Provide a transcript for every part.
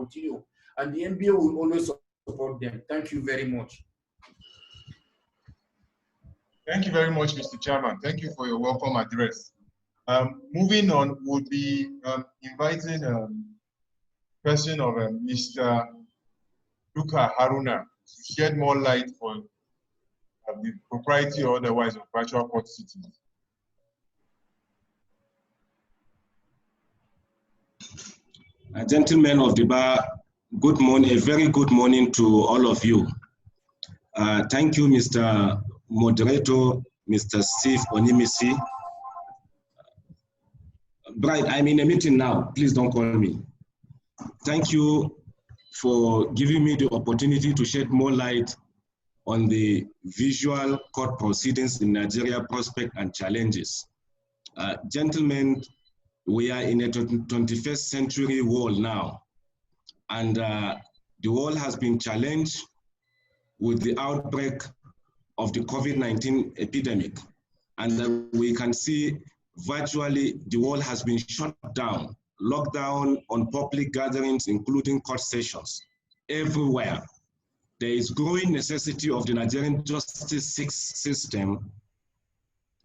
continue. And the NBA will always support them. Thank you very much. Thank you very much, Mr. Chairman. Thank you for your welcome address. Moving on, we'll be inviting person of Mr. Luka Haruna to shed more light on the propriety or otherwise of virtual court sittings. Gentlemen of the bar, good morning, a very good morning to all of you. Thank you, Mr. Moderator, Mr. Steve Onimisi. Bright, I'm in a meeting now. Please don't call me. Thank you for giving me the opportunity to shed more light on the visual court proceedings in Nigeria, prospect and challenges. Gentlemen, we are in a 21st century world now, and the world has been challenged with the outbreak of the COVID-19 epidemic. And we can see virtually the world has been shut down, lockdown on public gatherings, including court sessions, everywhere. There is growing necessity of the Nigerian justice system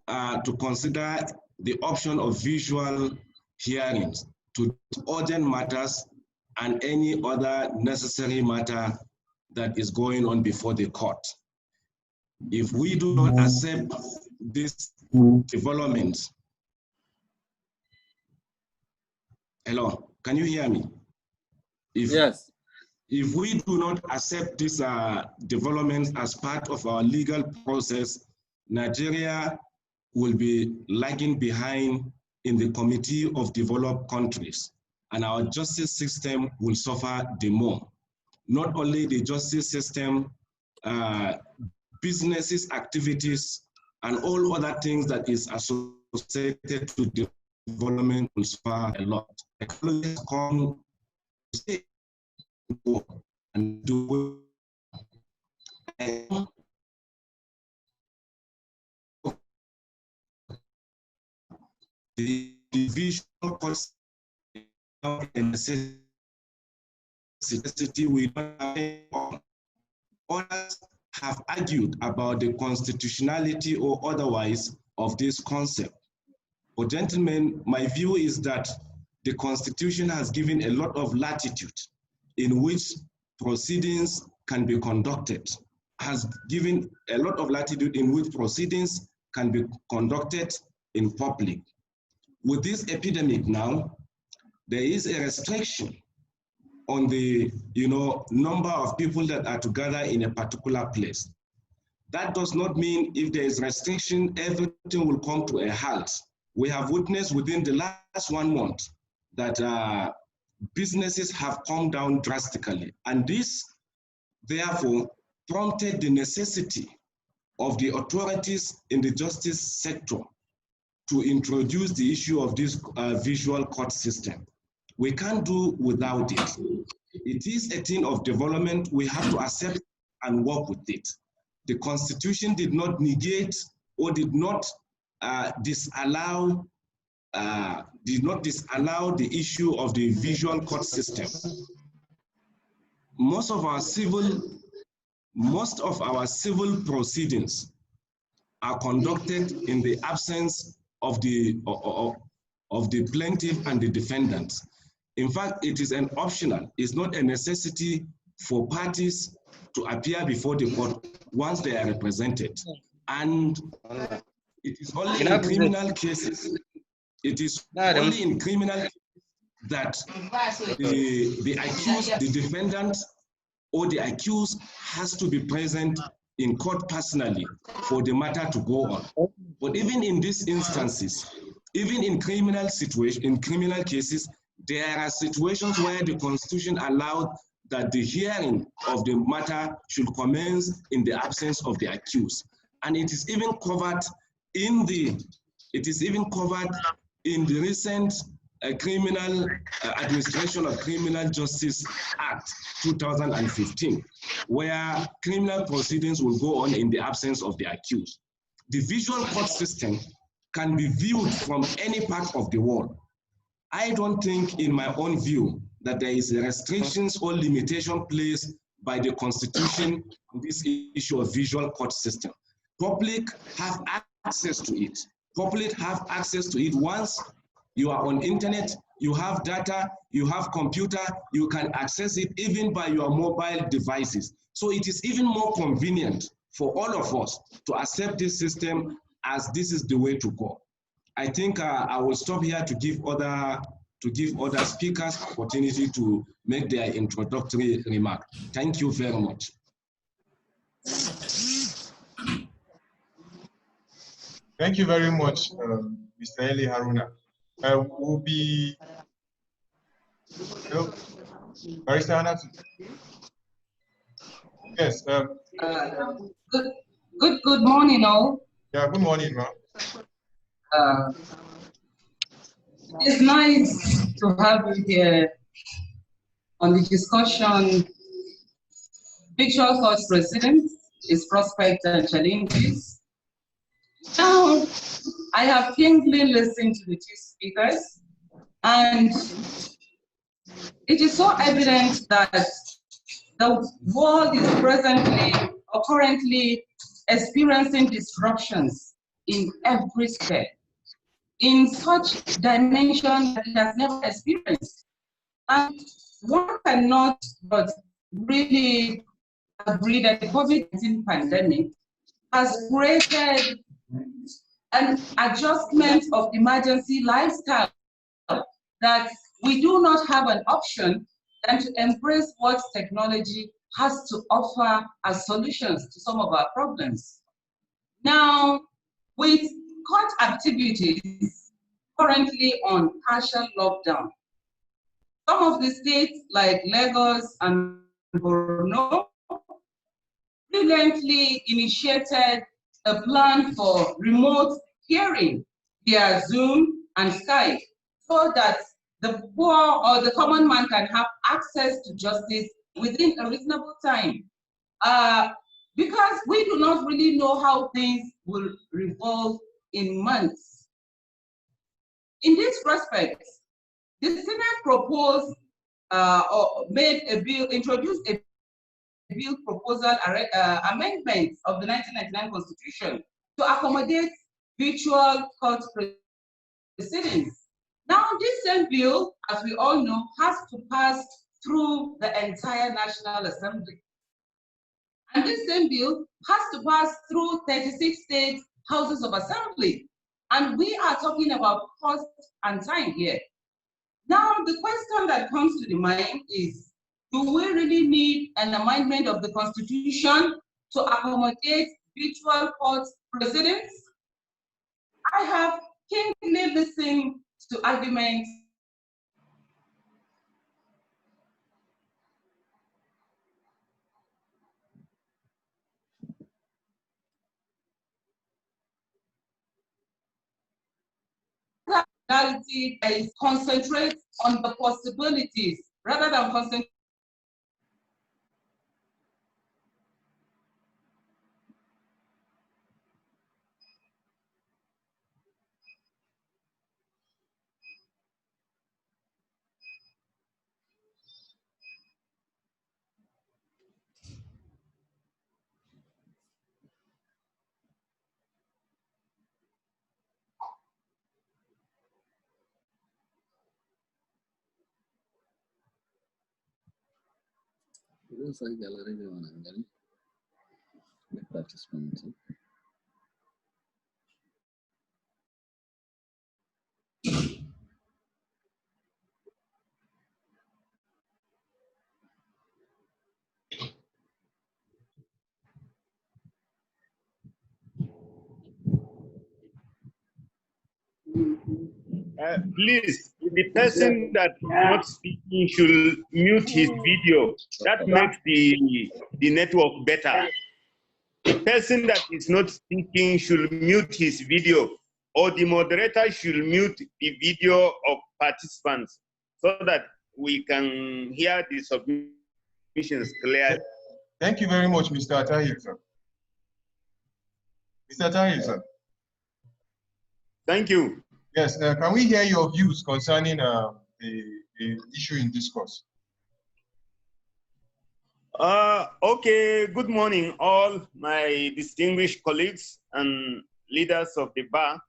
to consider the option of visual hearings to urgent matters and any other necessary matter that is going on before the court. If we do not accept this development, hello, can you hear me? Yes. If we do not accept this development as part of our legal process, Nigeria will be lagging behind in the Committee of Developed Countries, and our justice system will suffer the more. Not only the justice system, businesses, activities, and all other things that is associated to development will suffer a lot. Economists come and do the visual cost and necessity we don't have. Others have argued about the constitutionality or otherwise of this concept. But gentlemen, my view is that the Constitution has given a lot of latitude in which proceedings can be conducted, has given a lot of latitude in which proceedings can be conducted in public. With this epidemic now, there is a restriction on the number of people that are together in a particular place. That does not mean if there is restriction, everything will come to a halt. We have witnessed within the last 1 month that businesses have come down drastically. And this, therefore, prompted the necessity of the authorities in the justice sector to introduce the issue of this visual court system. We can't do without it. It is a thing of development. We have to accept and work with it. The Constitution did not negate or did not disallow the issue of the visual court system. Most of our civil proceedings are conducted in the absence of the plaintiff and the defendant. In fact, it is an optional. It's not a necessity for parties to appear before the court once they are represented. And it is only in criminal cases. It is only in criminal cases that the accused, the defendant, or the accused has to be present in court personally for the matter to go on. But even in these instances, even in criminal cases, there are situations where the Constitution allowed that the hearing of the matter should commence in the absence of the accused. And it is even covered in the recent Criminal Administration of Criminal Justice Act 2015, where criminal proceedings will go on in the absence of the accused. The visual court system can be viewed from any part of the world. I don't think, in my own view, that there is restrictions or limitation placed by the Constitution on this issue of visual court system. Public have access to it. Public have access to it. Once you are on internet, you have data, you have computer, you can access it even by your mobile devices. So it is even more convenient for all of us to accept this system as this is the way to go. I think I will stop here to give other speakers opportunity to make their introductory remark. Thank you very much. Thank you very much, Mr. Eli Haruna. We'll be, hello, Barrister Hannatu. Yes. Good morning, all. Yeah, good morning, ma'am. It's nice to have you here on the discussion, Visual Courts Precedents, its prospects and challenges. Now, I have keenly listened to the two speakers, and it is so evident that the world is presently or currently experiencing disruptions in every sphere, in such dimension that it has never experienced. And one cannot but really agree that the COVID-19 pandemic has created an adjustment of emergency lifestyle that we do not have an option than to embrace what technology has to offer as solutions to some of our problems. Now, with court activities currently on partial lockdown, some of the states like Lagos and Borno brilliantly initiated a plan for remote hearing via Zoom and Skype so that the poor or the common man can have access to justice within a reasonable time. Because we do not really know how things will revolve in months. In this respect, the Senate proposed or made a bill, introduced a bill proposal amendments of the 1999 Constitution to accommodate virtual court proceedings. Now, this same bill, as we all know, has to pass through the entire National Assembly. And this same bill has to pass through 36 state houses of assembly. And we are talking about cost and time here. Now, the question that comes to the mind is, do we really need an amendment of the Constitution to accommodate virtual court proceedings? I have keenly listened to arguments is concentrate on the possibilities rather than concentrate participants. Please, the person that is not speaking should mute his video. That makes the network better. The person that is not speaking should mute his video, or the moderator should mute the video of participants so that we can hear the submissions clearly. Thank you very much, Mr. Tahir, sir. Mr. Tahir, sir. Thank you. Yes, can we hear your views concerning the the issue in discourse. Okay, good morning, all my distinguished colleagues and leaders of the bar.